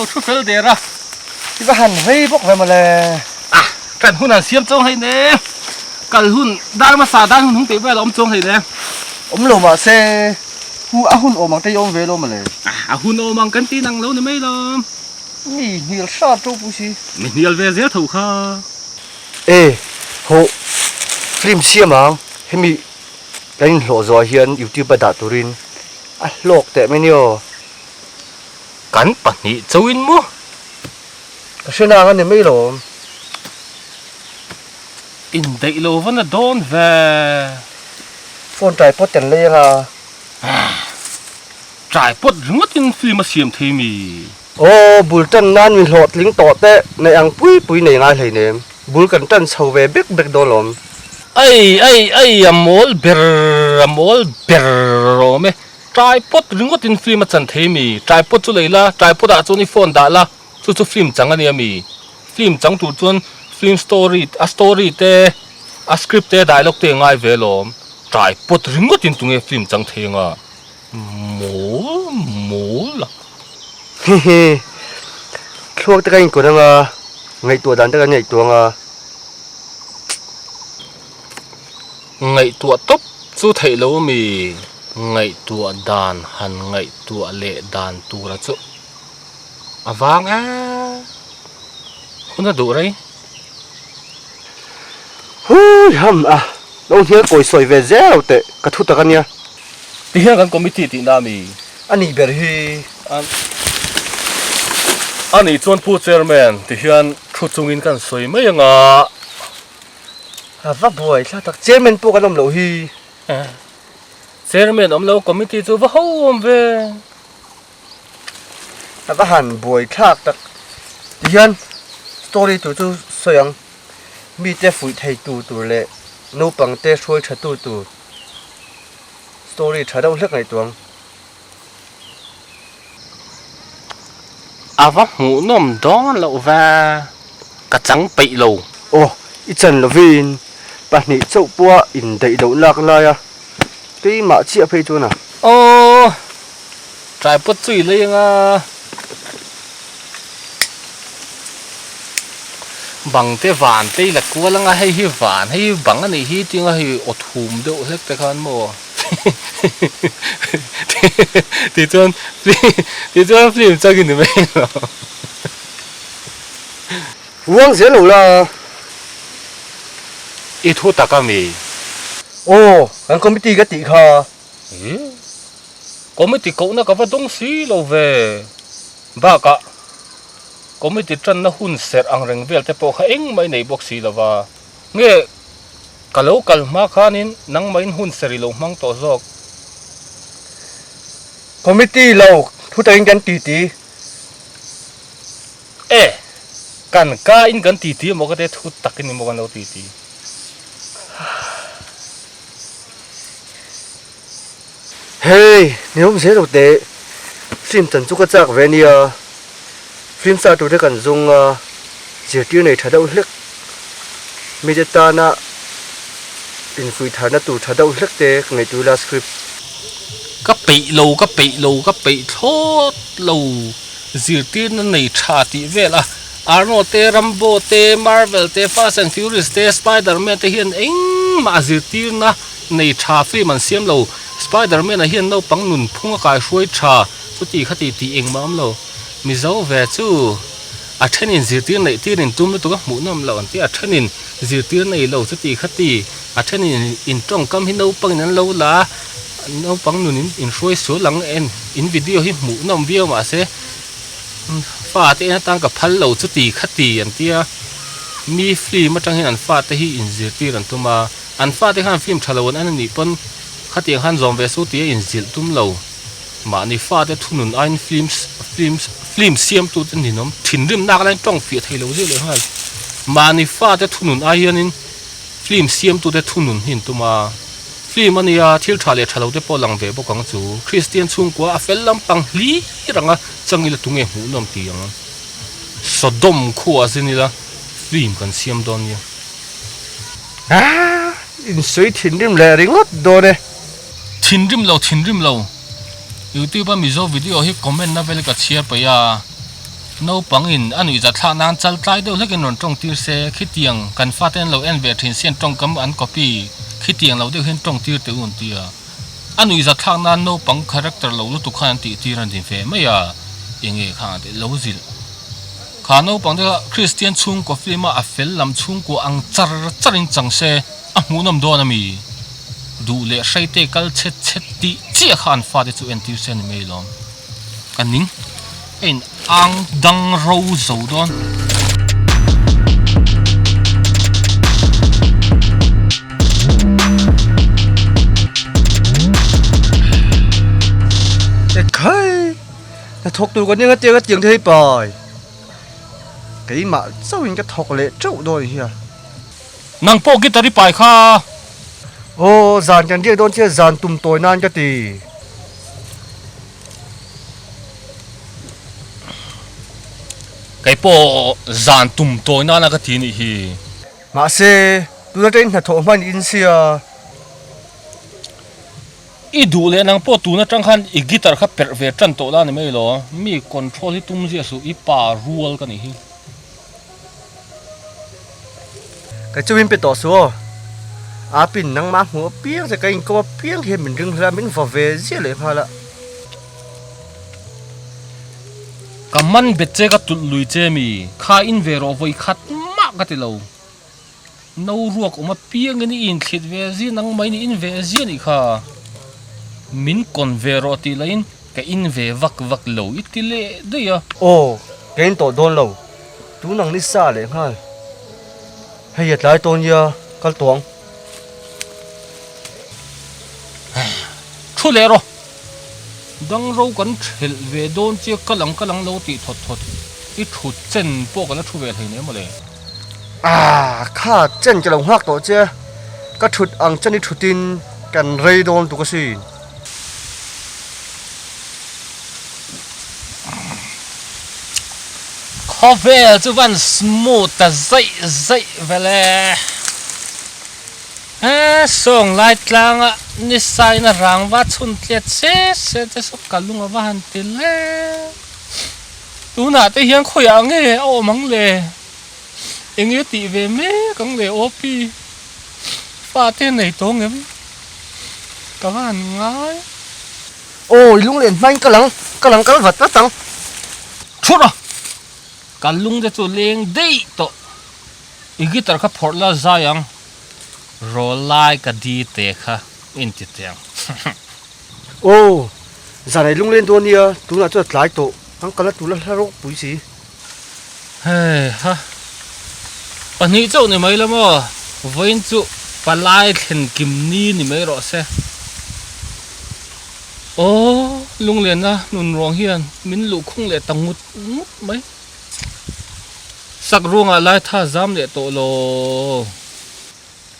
đâu chút phơi để raที่บ้านเฮ้ยพวกอะไรมาเลย à cái hun là xiêm trông hay nè cái hun đan mà xả đan hun không thể về là ông trông hay nè ผมรู้มาเซ่หูอาหุ่นโอมังเตยอมเวโลมาเลย à hun ô mang cái tí năng lâu nữa mấy đâu นี่นี่ชาจูบุชี mình nhiều về dễ thầu kha เอโหฟิล์มเสียมังเฮมีกันโหลจอยเฮียนยูทูบประดับตุรินอ่ะโลกแต่ไม่เนี่ย cắn bẩn nhị châu in mua ก็เชื่อนากันเนี่ยไม่หรอ in đây lâu vẫn là đón về โฟนใจพอจันเลยอ่ะ trải bớt rút in phim mà xiêm thế mì โอ้บุลจันนั่นมีโหลดลิงต่อเตะในอังปุยปุยในงานเลยเนี่ยบุลกันจันเสาเวเบกเบกโดนลม ai amol ber me trai pot ringot in film chan the mi trai pot chu leila trai pot a chuni phone da la chu film chang ani mi film chang tu chun film story te a script te dialogue te ngai velom trai pot ringot in tunge film chang the nga mol la เฮ้เฮ้ช่วงตะกันกูนั่งอ่ะไงตัวดันตะกันไงตัวอ่ะ ngày tua top chu thei lo mi ngày tua dan han ngày tua le dan tu ra chu awang a huna du rai ฮู้ฮัมอ่ะน้องเฮียกอยสวยเวเซลเตะกระทุตะกันเนี่ย ti hian kan committee ti na mi อันนี้เบอร์ฮี ani chuan pu chairman ti hian thu chungin kan soi mai anga อ่ะว่าบ่อยถ้าตักเจมันพวกกันอมโลฮี chairman om lo committee chu va hom ve อ่ะว่าหันบ่อยทักตักดิฉันสตอรี่ตัวสวยงมีแต่ฝุ่ยไทยตัวเละนูปังแต่ช่วยชัดตัวสตอรี่ชัดเอาเล็กไงตัว ava mu nom don lo va ka chang pai lo โอ้อีจันละวินปะนี่เจ้าปัวอินได้ดอกลักลายอ่ะที่มาเชียเพยตัวน่ะ ô trái bút chửi lên à bằng thế ván thế là cua lăng hay hi ván hay bằng anh ấy hi tiếng hay ọt hùm đâu hết cái con mò thì cho phim cho cái này rồi ว่างเสียหนูละ ít thu tất cả mi โอ้กันคอมมิตี้กติค่ะ có mấy tí cậu nó có phải đông xí lâu về ba cả có mấy tí chân nó hun sệt ang reng vel te po kha eng mai nei box xí là và nghe cả lâu cả mà khan in nang mai hun seri lo mang to zok คอมมิตี้เราทุกแต่งกันตี ê kan ka in kan ti ti mo ka te thu takin mo kan lo ti ti เฮ้ยเนี่ยผมเสียดอกเตะฟิล์มตันจุกจักเวเนียฟิล์มซาตัวเด็กกันจงเจียที่ไหนถ้าเราเล็กมีจะตานะอินฟุยฐานะตัวถ้าเราเล็กเตะไงตัวลาสคริป ka pe thot lo zir tin na nei tha ti vela arno te rambo te marvel te fast and furious te spider-man te hian eng ma zir tin na nei tha film man siam lo spider-man a hian no pang nun phunga kai hruai tha chu ti khati ti eng mam lo mi zo ve chu a thenin zir tin nei tin in tum tu ka mu nam lo an ti a thenin zir tin nei lo chu ti khati a thenin in tong kam hi no pang nan lo la no pang nun in hruai su lang en in video hi mu nam video ma se fa te na tang ka phal lo chu ti khati an tia mi free ma tang hin an fa te hi in zir ti ran tuma an fa te han film thalawon an ni pon khati han zom ve su ti in zil tum lo ma ni fa te thunun ain film siam tu ten ni nom thin rim nak lan tong fi thei lo ji le han ma ni fa te thunun ai hianin film siam tu te thunun hin tuma film ania thil thale thalo te po lang ve bo kang chu christian chung kwa afel lam pang hli ranga changila tunge hu nom ti anga sodom khuwa zinila film kan siam don ya in suy thìn rim lẹ ringot do ne thin rim lo YouTube mi zo video hi comment na vel ka share pa ya no pangin anui za thla nan chal tlai do lekin ron tong tir se khitiang kan faten lo en ve thin sian tong kam an copy khitiang lo de hen tong tir te un tia anui za thla nan no pang character lo lu tu khan ti ran din fe maya enge kha de lo zil khano pang de christian chung ko filma a fel lam chung ko ang charin chang se a munam do na mi du le shaite kal chet ti chi khan fa de chu en tir sen me lom kaning en ang dang ro zo don khai là thọc tụi con những cái tiếng thế bài cái mà sao hình cái thọc lệ trâu đôi hả nang po kita ri pai kha ô dàn cái kia đón chia dàn tụm tối nan cái gì cái po zan tum toy na ka ti ni hi mà xe tụi nó trên là thọc man in xia i du le nang po tu na tang khan i guitar kha per ve tran to la ni mai lo mi control hi tum ji su i pa rual ka ni hi cái chú bị tỏ số à pin năng má mua piếng thì cái có piếng thì mình đừng ra mình vào về giết lại pha la kaman betche ka tul lui che mi kha in ve ro voi khat ma ka ti lo no ruak uma piang ni in khit ve ji nang mai ni in ve ji ni kha min kon ve ro ti lain ka in ve vak lo i ti le de ya ô cái tổ đôn lâu chú năng đi xa lại ha hay hiện lại tôn ya cái tuồng thu le ro dang ro kan thel ve don che kalang lo ti thot i thu chen po ka la thu ve thei ne mo le à khá chân cho lòng hoác tổ chứ cái thụt ăn chân đi thụt tin cần rây đôn tụ cái gì khó về chứ vẫn smooth ta dậy về lẽ à song lại lang à ni sai na rang va chun tiệt se số cả lung va han tin lẽ tu na te hiang khoi ang nghe ô mang lệ anh ấy tị về mé căng lệ ô pi pha tên này to nghe cả van ngái ôi lúc liền phanh cái lăng cái vật tất tăng chút rồi cả lung để cho lên đây to ý cái cái phật là gì ang rồi lại cái đi tệ kha in tệ tiếng ô giờ này lúc lên tuần nia tú là cho lái tổ hắn cái là tú là rốt bụi gì hey ha anh ấy chỗ này mấy lắm à với chỗ bà lại thành kim ni này mấy rõ xe ô lung liền à nôn rong hiền min lụ không lệ tăng ngút mấy sắc ruộng à lại tha giam để tổ lô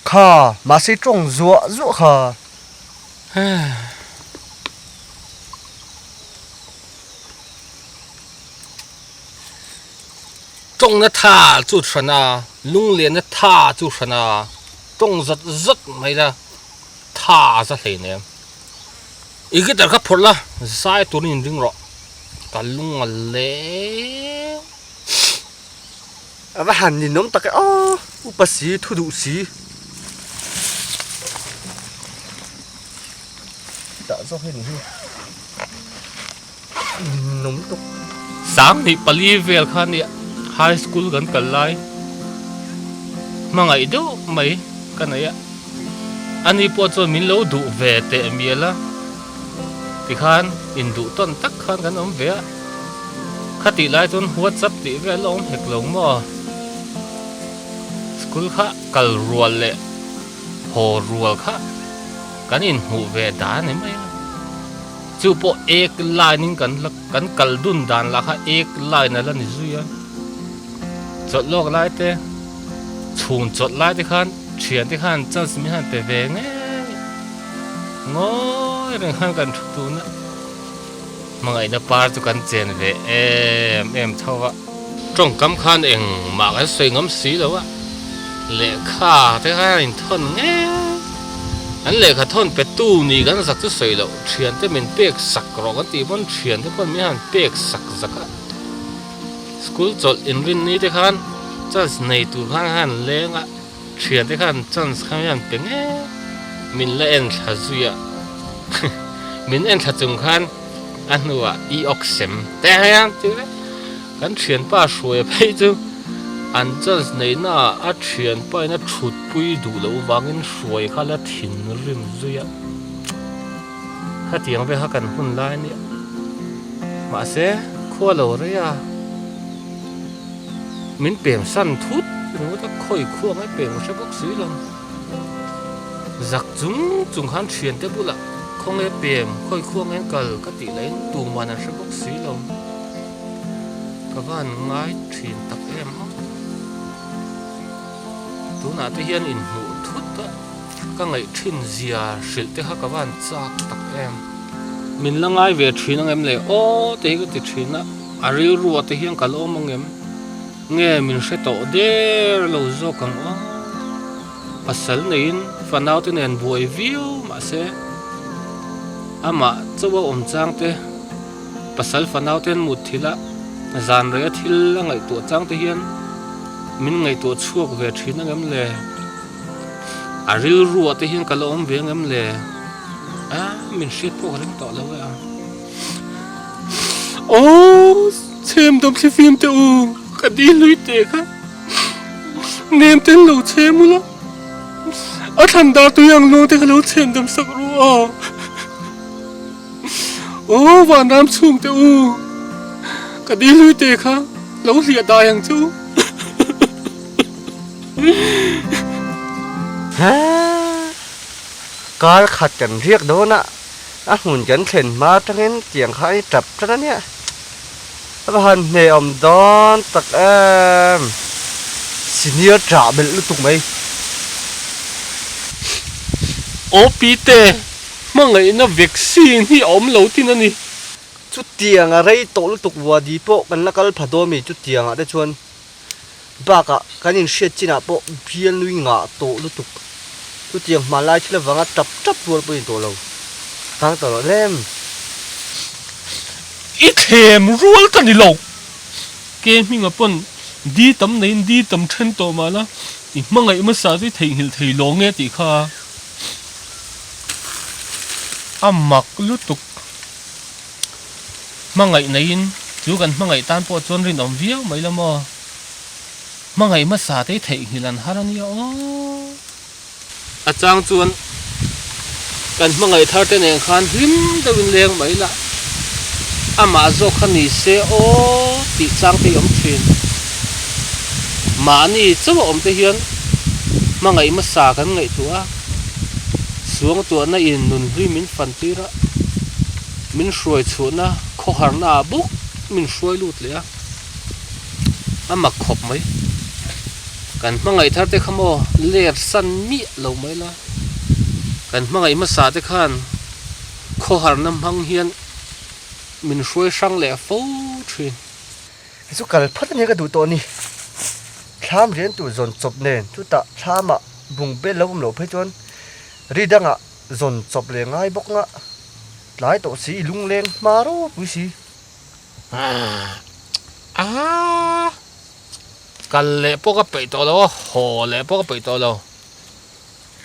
khà mà sẽ trồng rũa khà trồng nó tha chút phần à lung liền nó tha chút phần à trồng rất mấy ra tha rất hay nè ý cái đặc phật là sai tuần nhìn đứng rõ cả lung à lẽ và hẳn nhìn nóng ta cái ô bác sĩ thu đủ sĩ đã do hay đúng nóng tục sáng thì Pali về khan nè high school gần gần lại mà ngày đó mấy cái này á anh ấy bỏ cho mình lâu đủ về tệ mía là thì khan in đủ tuần tắc khan cái ông về khát tỷ lại tuần WhatsApp tỷ về lòng hệt lòng mà school khác cần ruột lệ hồ ruột khác cái in hụ về đá này mấy chú bộ ek line nín cần cần đun đàn là khác ek line này là gì duy á chốt log lại thế chuồn chốt lại thì khan chuyện thì khan chân sĩ mình hàn về nghe ngồi rồi khan cần tu nữa mà ngày nó par cho cần tiền về em thâu á trong cắm khan em mà cái suy ngắm xí đâu á lệ khá thế khan thôn nghe anh lệ khá thôn pe tu ni cái sắc chút suy đâu chuyện thì mình bếc sắc rồi cái tí bọn chuyện thì con mình hàn bếc sắc sắc á school chol in rin ni te khan chance nei tur han lenga thian te khan chance khan yan penge min la en thazuya min en thachung khan anua I oxem te han tu kan thian pa hruai phei chu an chance nei na a thian pa na thut pui du lo wangin hruai khala thin rim zuya ha tiang ve ha kan hun lai ni ma se khua lo re ya min pem san thut rồi ta khoi khua mai pem sa bok sui lon giặc chúng han thiền te bula không nghe pem khoi khua ngen kal ka ti lein tu man sa bok sui lon ka van ngai thiền tak em tu na te hian in hu thut ta ka ngai thin zia sil te ha ka van chak tak em min la ngai ve thin em le o te ka ti thin na ari ru te hian ka lo mong em nghe mình sẽ tổ đê lâu zo càng ó pasal nein fanau te nen buai view ma se ama chowa chang te pasal fanau ten mut thila zan re thil la ngai tu chang te hian min ngai tu chuak ve thina ngam le aril ru te hian kalom ve ngam le min shit po ring to lo ya ô xem dom se phim te u ka di lui te kha nem ten lo che mu la a than da tu yang lo te lo chen dam sak ru ô wa nam chung te u ka di lui te kha lo lia da yang chu ha gar khat kan riek do na a hun kan thlen ma tangen chiang khai trap ta nia han ne om don tak em senior trả bên lúc tục mấy ô pi te mà ngai na vaccine hi om lo tin ani chút tiền à đây tổ lúc tục vừa đi bộ cần là cái phá mi chút tiền à đây chuan ba cái nhìn xét chi nào bộ biên lui ngã tổ lúc tục chút tiền mà lại chỉ là vắng tập chấp luôn bên tổ lâu thằng tổ lên ít thêm ruột tan đi lâu game mình upon đi tấm này đi tấm chân to mà la thì mang ngày mà sao thì thầy lo nghe thì kha mặc lúc tục mang ngày này chú gần mang ngày tan po chôn rin ông viếng mấy lắm mà mang ngày mà sao thì thầy hiền haran yo chang chuan gần mang ngày thar tên này khan him đâu in leng mấy la ama zo khani se o ti chang ti om thin ma ni chawa om te hian ma ngai ma sa kan ngai tua suang tua na in nun ri min fan tira min hruai chuna kho har na buk min hruai lut le ama khop mai kan ma ngai thar te khamo ler san mi lo mai la kan ma ngai ma sa te khan kho har nam hang hian mình xuôi sang lẹ phố chuyện số cả phát những cái đủ to nè tham riêng tụ dồn chụp nền chú ta tham à vùng bên lâu lâu phải chôn đi đăng à dồn chụp liền ngay bốc ngã lái tổ sĩ lung lên mà đó bùi xí cái lẹ bốc cái bể to đâu hồ lẹ bốc cái bể to đâu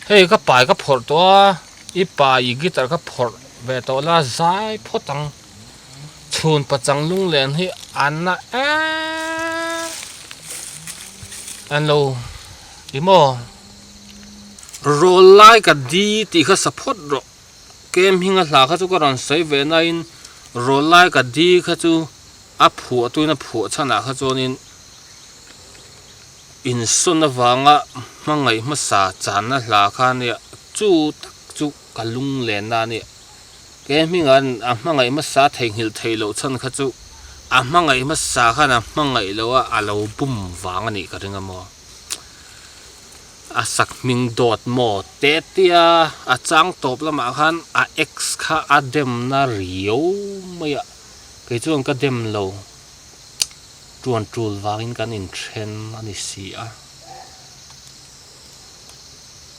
hey cái bài cái phở to ít bài cái tờ cái phở về to là dài phốt tăng chun pachang lung len hi anna anlo imo roll like a di ti kha support ro kem hinga hla kha chu ka ron sai ve na in roll like a di kha chu a phu tu na phu chana kha chonin in sun na wanga mangai ma sa chan na hla kha ne chu tak chu kalung len na ni cái mình ăn ngày mà sa thành hiệu thầy lâu chân khát chú ngày mà sa khá na ngày lâu lâu bùm vàng này cái gì mà sắc mình đọt mò tết tia trang top là mà khan x khá dem na riêu mày cái chuông cái dem lâu chuan chul vàng cái in chen anh xí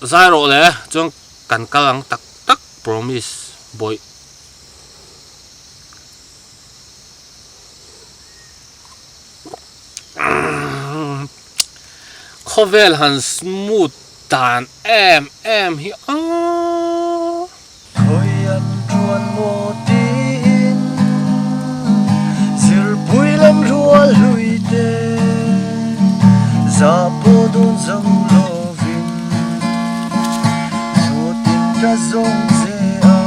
giải rồi đấy chuông cần calang tak tak promise boy khovel han smooth tan em hi a khoi an ruan mo tin zir pui lam rual hui te za po don zong lovin zo tin ra zong ze a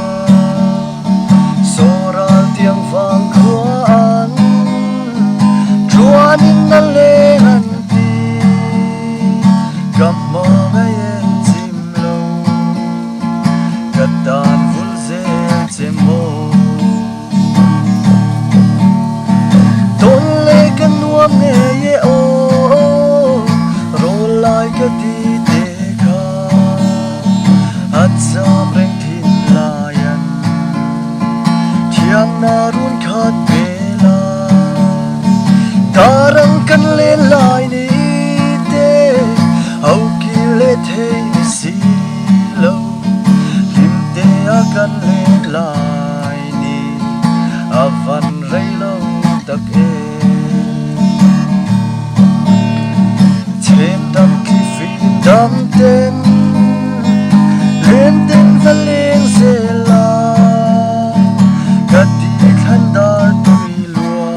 soral tiang vang khuan chuan in na le han ti kam mo ngai en chim lo katan vul ze chemo ton le kan nuam ne ye o ro lai ka ti te kha at sam reng thin layan thiam na run khat bela tarang kan le lai ni te au ki le thei ni si lo lim te a kan le lai ni avan rei lo tak e chen dam ki fin dam ten len ten valen se la ka ti khan dar tui lua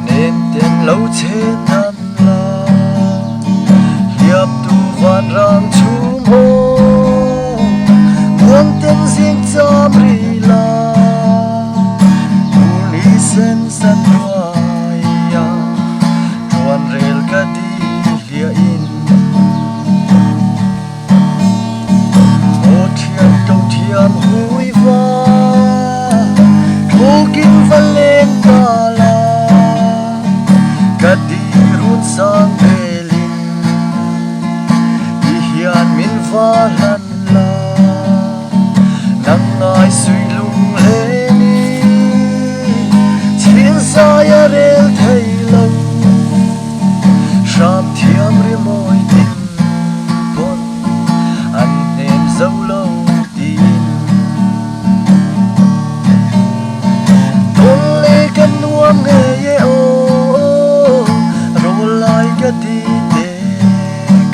nen ten lo chen nam la liap tu van ram chu mo muang ten zing cham ri la uni sen san ruai ya chuan rel ka di lia in o thiam to thiam hui va thukin valen ka la ka di run sang belin hian min va lan la nang ngai sui lung le ni chin sa ya rel thei lo sham thiam ri moi tin pon an nem zo lo tin ton le kan nuam nge ye o ro lai ka ti te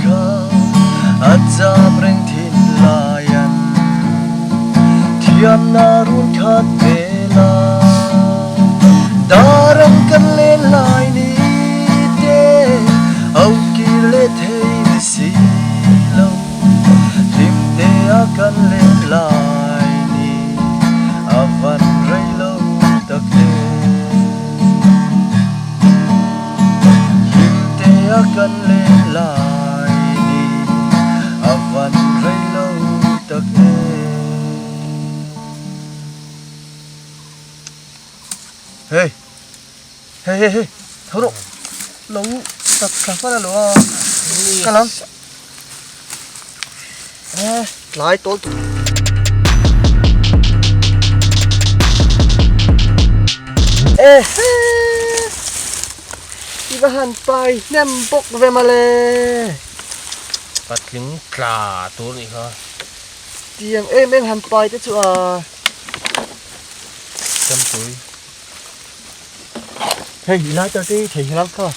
kha at zam reng thin layan thiam na run khat bela darang kan le lai ni te au ki le thei ni si lo lim te a kan le lai ni avan rei lo tak e lim te a kan le lai ni avan rei lo tak e hey hey hey hey thoro lo tak ka para lo kalam lai tol tu ibahan pai nem bok ve male patling tla tu ni kha tiang em han pai te chu a cham pui hey lai ta ti thei lam kha